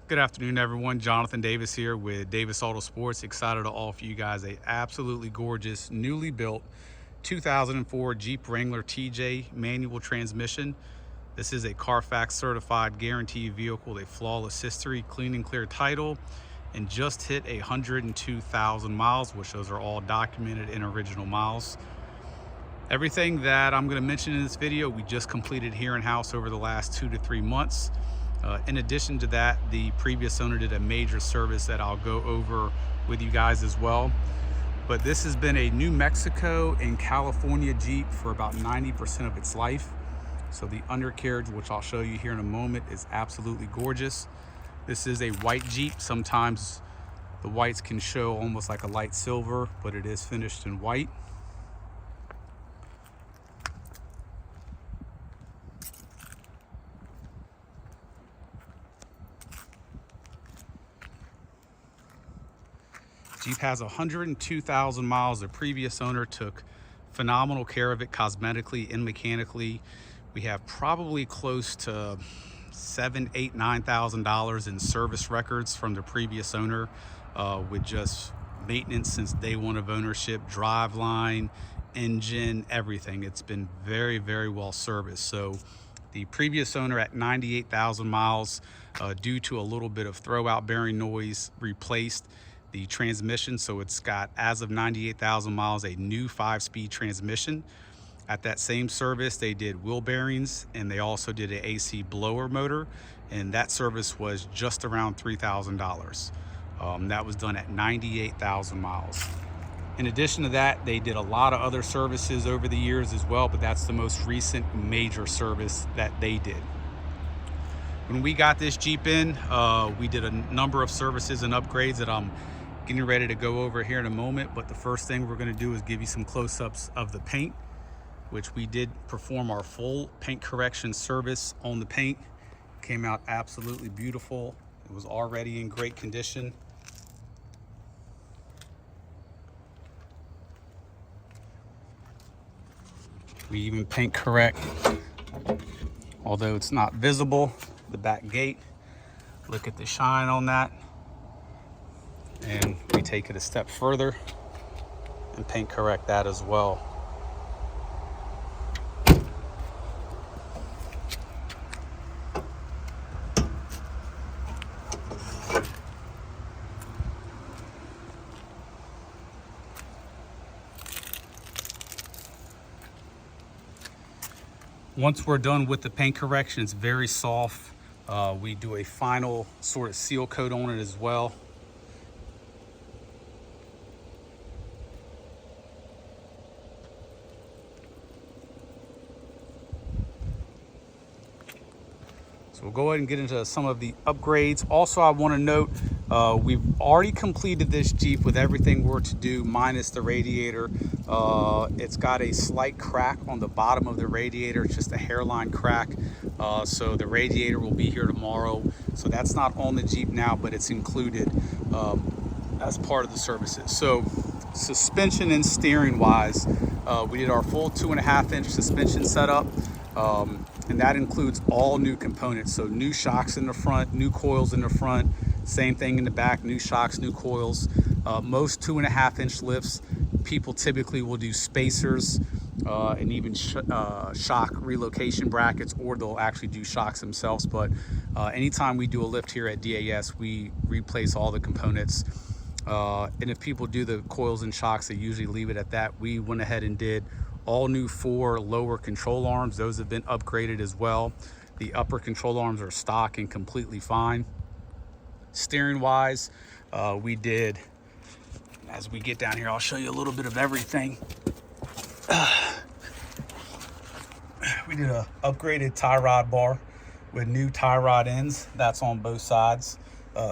Good afternoon, everyone. Jonathan Davis here with Davis Autosports. Excited to offer you guys a absolutely gorgeous, newly built 2004 Jeep Wrangler TJ manual transmission. This is a Carfax certified guaranteed vehicle, a flawless history, clean and clear title, and just hit 102,000 miles, which those are all documented in original miles. Everything that I'm going to mention in this video, we just completed here in-house over the last 2 to 3 months. In addition to that, the previous owner did a major service that I'll go over with you guys as well. But this has been a New Mexico and California Jeep for about 90% of its life. So the undercarriage, which I'll show you here in a moment, is absolutely gorgeous. This is a white Jeep. Sometimes the whites can show almost like a light silver, but it is finished in white. Jeep has 102,000 miles. The previous owner took phenomenal care of it cosmetically and mechanically. We have probably close to $7,000, $8,000, $9,000 in service records from the previous owner with just maintenance since day one of ownership, driveline, engine, everything. It's been very, very well serviced. So the previous owner at 98,000 miles, due to a little bit of throwout bearing noise, replaced the transmission. So it's got, as of 98,000 miles, a new 5-speed transmission. At that same service, they did wheel bearings, and they also did an AC blower motor, and that service was just around $3,000. That was done at 98,000 miles. In addition to that, they did a lot of other services over the years as well, but that's the most recent major service that they did. When we got this Jeep in, we did a number of services and upgrades that I'm getting ready to go over here in a moment. But the first thing we're going to do is give you some close-ups of the paint, which we did perform our full paint correction service on the paint. Came out absolutely beautiful. It was already in great condition. We even paint correct, although it's not visible, the back gate. Look at the shine on that. And we take it a step further and paint correct that as well. Once we're done with the paint correction, it's very soft. We do a final sort of seal coat on it as well. So we'll go ahead and get into some of the upgrades. Also, I want to note, we've already completed this Jeep with everything we're to do minus the radiator. It's got a slight crack on the bottom of the radiator. It's just a hairline crack. So the radiator will be here tomorrow. So that's not on the Jeep now, but it's included as part of the services. So suspension and steering wise, we did our full 2.5-inch suspension setup. And that includes all new components. So new shocks in the front, new coils in the front, same thing in the back, new shocks, new coils. Most 2.5-inch lifts, people typically will do spacers and even shock relocation brackets, or they'll actually do shocks themselves. But anytime we do a lift here at DAS, we replace all the components. And if people do the coils and shocks, they usually leave it at that. We went ahead and did all new 4 lower control arms. Those have been upgraded as well. The upper control arms are stock and completely fine. Steering wise, we did, as we get down here, I'll show you a little bit of everything. We did a upgraded tie rod bar with new tie rod ends. That's on both sides.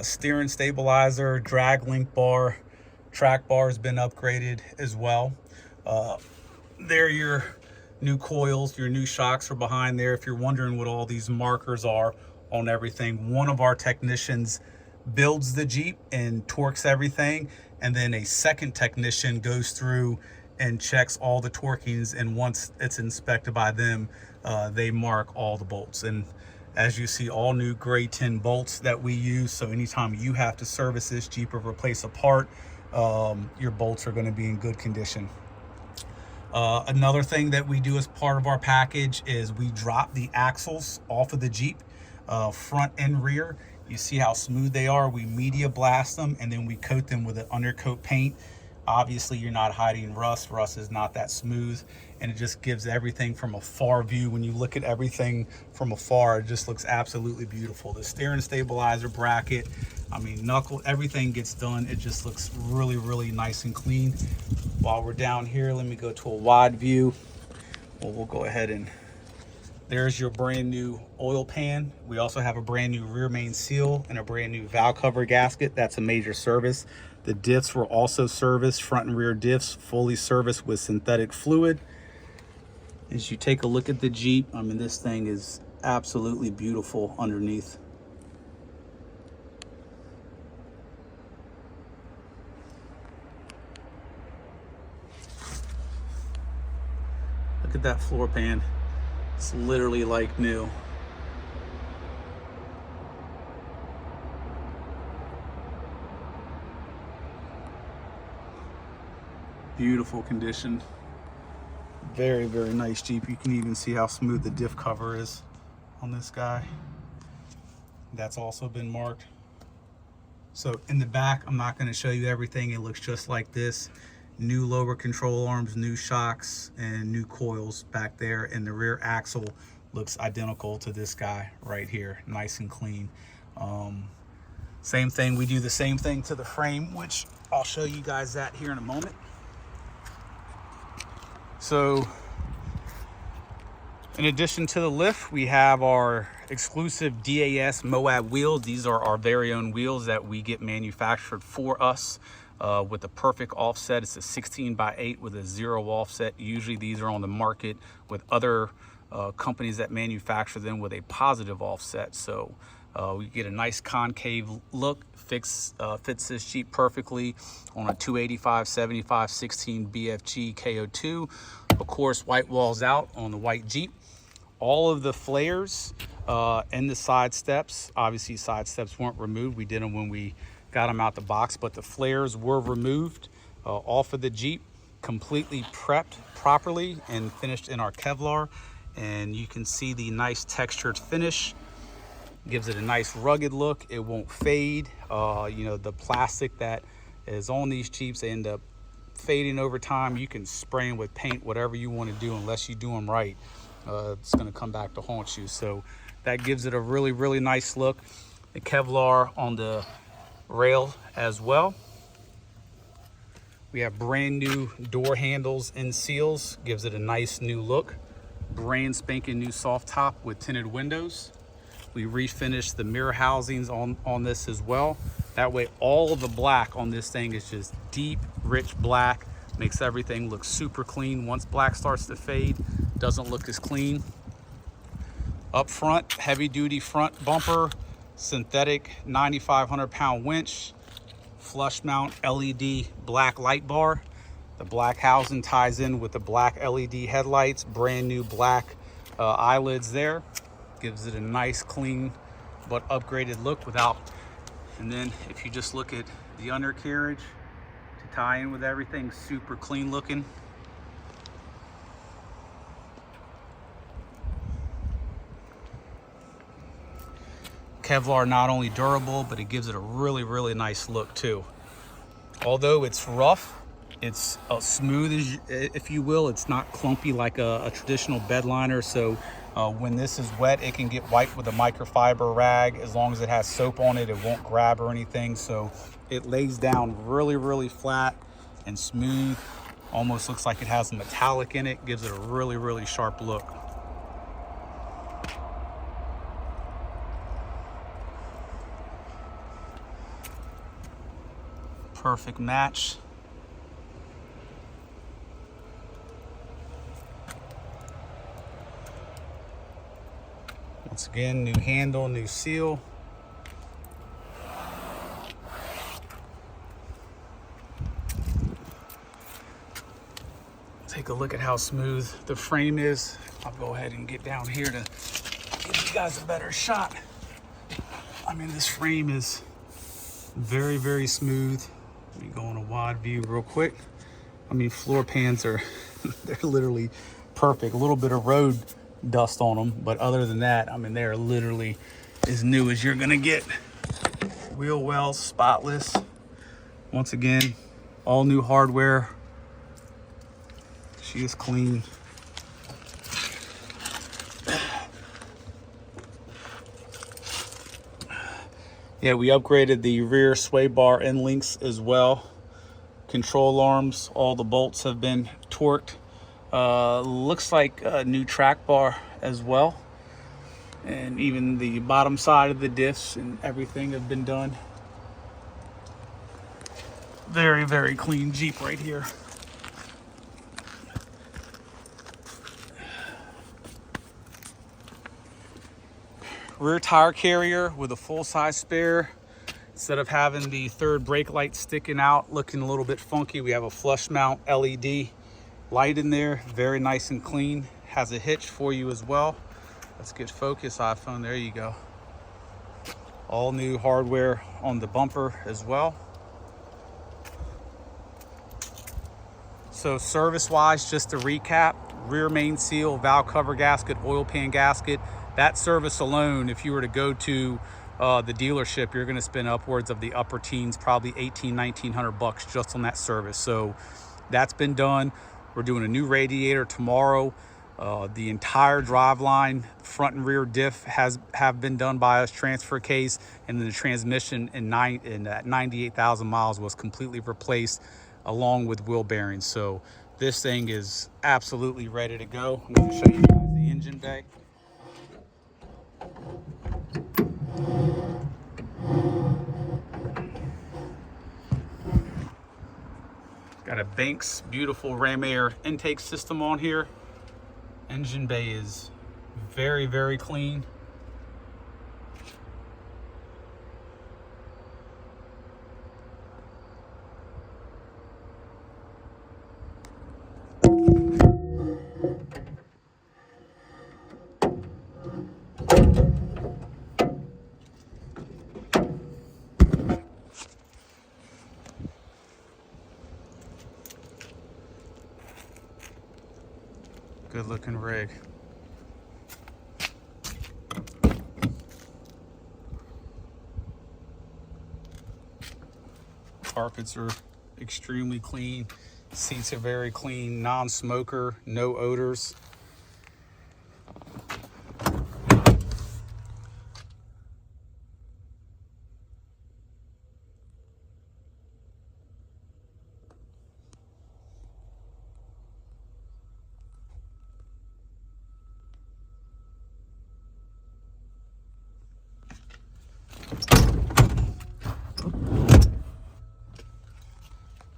Steering stabilizer, drag link bar, track bar has been upgraded as well. There, your new coils, your new shocks are behind there. If you're wondering what all these markers are on everything, one of our technicians builds the Jeep and torques everything, and then a second technician goes through and checks all the torquings, and once it's inspected by them, they mark all the bolts. And As you see, all new gray tin bolts that we use. So anytime you have to service this Jeep or replace a part, your bolts are going to be in good condition. Another thing that we do as part of our package is we drop the axles off of the Jeep, front and rear. You see how smooth they are. We media blast them and then we coat them with an undercoat paint. Obviously, you're not hiding rust. Rust is not that smooth, and it just gives everything from a far view. When you look at everything from afar, it just looks absolutely beautiful. The steering stabilizer bracket, I mean, knuckle, everything gets done. It just looks really, really nice and clean. While we're down here, let me go to a wide view. Well, we'll go ahead and there's your brand new oil pan. We also have a brand new rear main seal and a brand new valve cover gasket. That's a major service. The diffs were also serviced, front and rear diffs, fully serviced with synthetic fluid. As you take a look at the Jeep, I mean, this thing is absolutely beautiful underneath. Look at that floor pan. It's literally like new. Beautiful condition. Very, very nice Jeep. You can even see how smooth the diff cover is on this guy. That's also been marked. So in the back, I'm not going to show you everything. It looks just like this. New lower control arms, new shocks, and new coils back there. And the rear axle looks identical to this guy right here. Nice and clean. Same thing. We do the same thing to the frame, which I'll show you guys that here in a moment. So in addition to the lift, we have our exclusive DAS Moab wheels. These are our very own wheels that we get manufactured for us with the perfect offset. It's a 16x8 with a 0 offset. Usually these are on the market with other companies that manufacture them with a positive offset. So we get a nice concave look. Fits this Jeep perfectly on a 285/75 16 BFG KO2. Of course, white walls out on the white Jeep. All of the flares and the side steps, obviously side steps weren't removed. We did them when we got them out the box, but the flares were removed off of the Jeep, completely prepped properly and finished in our Kevlar. And you can see the nice textured finish. Gives it a nice rugged look. It won't fade. You know, the plastic that is on these Jeeps, they end up fading over time. You can spray them with paint, whatever you want to do, unless you do them right. It's going to come back to haunt you. So that gives it a really, really nice look. The Kevlar on the rail as well. We have brand new door handles and seals. Gives it a nice new look. Brand spanking new soft top with tinted windows. We refinished the mirror housings on this as well. That way all of the black on this thing is just deep, rich black. Makes everything look super clean. Once black starts to fade, doesn't look as clean. Up front, heavy duty front bumper, synthetic 9,500 pound winch, flush mount LED black light bar. The black housing ties in with the black LED headlights, brand new black eyelids there. Gives it a nice, clean, but upgraded look without. And then if you just look at the undercarriage to tie in with everything, super clean looking. Kevlar not only durable, but it gives it a really, really nice look too. Although it's rough, it's smooth, if you will. It's not clumpy like a traditional bed liner. So when this is wet, it can get wiped with a microfiber rag. As long as it has soap on it, it won't grab or anything. So it lays down really, really flat and smooth. Almost looks like it has a metallic in it. Gives it a really, really sharp look. Perfect match. Once again, new handle, new seal. Take a look at how smooth the frame is. I'll go ahead and get down here to give you guys a better shot. I mean, this frame is very, very smooth. Let me go on a wide view real quick. I mean, floor pans are, they're literally perfect. A little bit of road dust on them, but other than that, I mean, they're literally as new as you're gonna get. Wheel wells, spotless. Once again, all new hardware. She is clean. Yeah, we upgraded the rear sway bar end links as well. Control arms, all the bolts have been torqued. Looks like a new track bar as well. And even the bottom side of the diffs and everything have been done. Very, very clean Jeep right here. Rear tire carrier with a full-size spare. Instead of having the third brake light sticking out, looking a little bit funky, we have a flush mount LED light in there. Very nice and clean. Has a hitch for you as well. Let's get focus, iPhone. There you go. All new hardware on the bumper as well. So service-wise, just to recap, rear main seal, valve cover gasket, oil pan gasket. That service alone, if you were to go to the dealership, you're going to spend upwards of the upper teens, probably $1,800-$1,900 just on that service. So that's been done. We're doing a new radiator tomorrow. The entire driveline, front and rear diff have been done by us, transfer case, and then the transmission in 98,000 miles was completely replaced along with wheel bearings. So this thing is absolutely ready to go. I'm going to show you guys the engine bay. Got a Banks beautiful ram air intake system on here. Engine bay is very, very clean. Good looking rig. Carpets are extremely clean. Seats are very clean, non-smoker, no odors.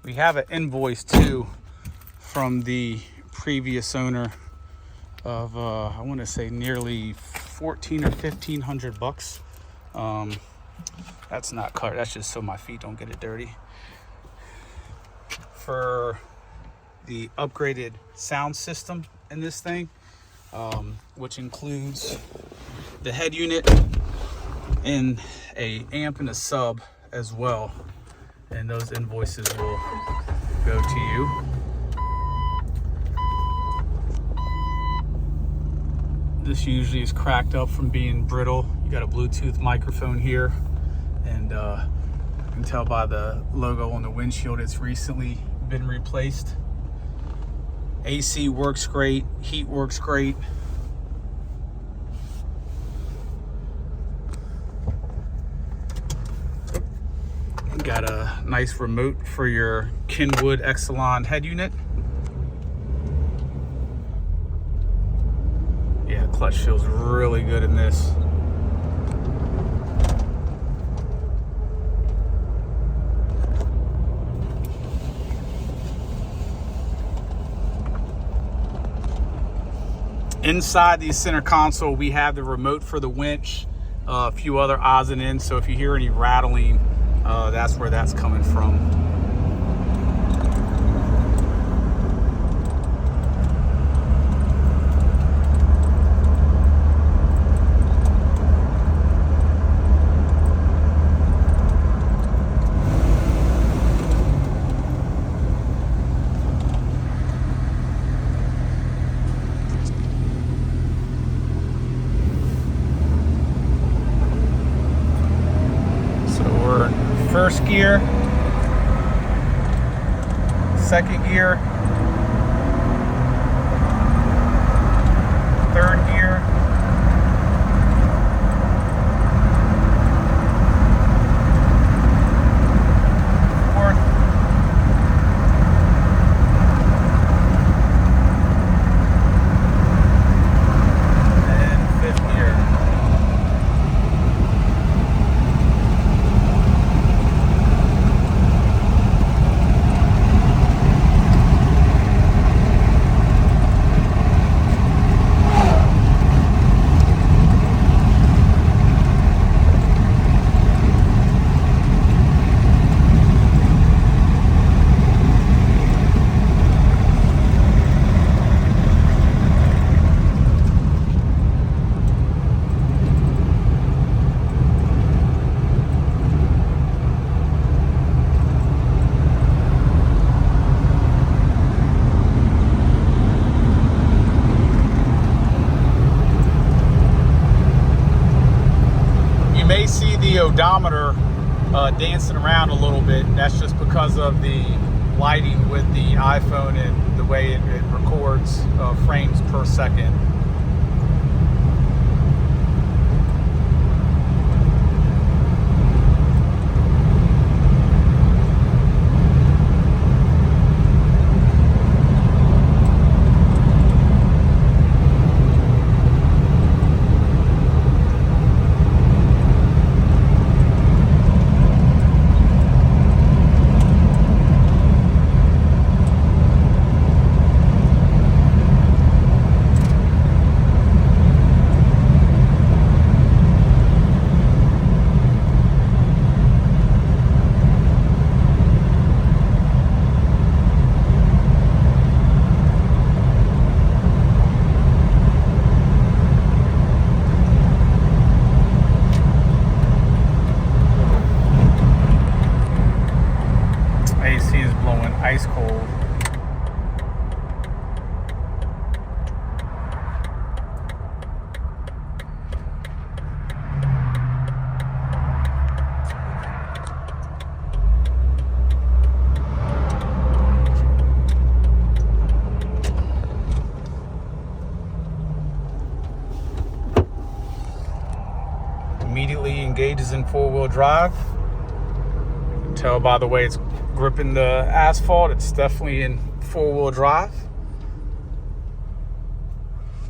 We have an invoice too from the previous owner of I want to say nearly 14 or 1,500 bucks. That's not cut. That's just so my feet don't get it dirty. For the upgraded sound system in this thing, which includes the head unit and a amp and a sub as well. And those invoices will go to you. This usually is cracked up from being brittle. You got a Bluetooth microphone here, and you can tell by the logo on the windshield it's recently been replaced. AC works great, heat works great. Got a nice remote for your Kenwood Exelon head unit. Yeah, clutch feels really good in this. Inside the center console, we have the remote for the winch, a few other odds and ends. So if you hear any rattling, that's where that's coming from. for first gear, second gear, third gear, fourth, and fifth gear. May see the odometer dancing around a little bit. That's just because of the lighting with the iPhone and the way it records frames per second. AC is blowing ice cold. Immediately engages in four-wheel drive. You can tell by the way it's gripping the asphalt, it's definitely in four-wheel drive.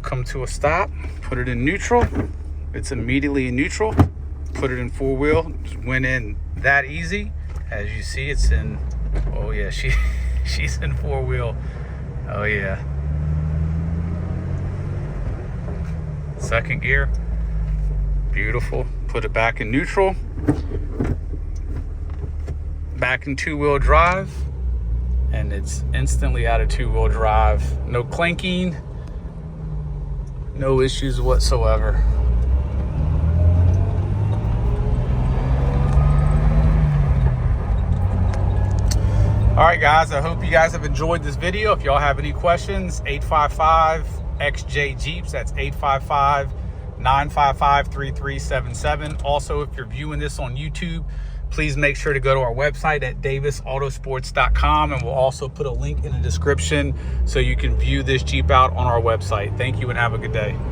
Come to a stop, put it in neutral. It's immediately in neutral. Put it in four-wheel. Just went in that easy. As you see, it's in. Oh yeah, she's in four-wheel. Oh yeah. Second gear. Beautiful. Put it back in neutral. Back in two-wheel drive, and it's instantly out of two-wheel drive. No clanking, no issues whatsoever. All right, guys, I hope you guys have enjoyed this video. If y'all have any questions, 855-XJ-JEEPS. That's 855-955-3377. Also, if you're viewing this on YouTube, please make sure to go to our website at davisautosports.com, and we'll also put a link in the description so you can view this Jeep out on our website. Thank you and have a good day.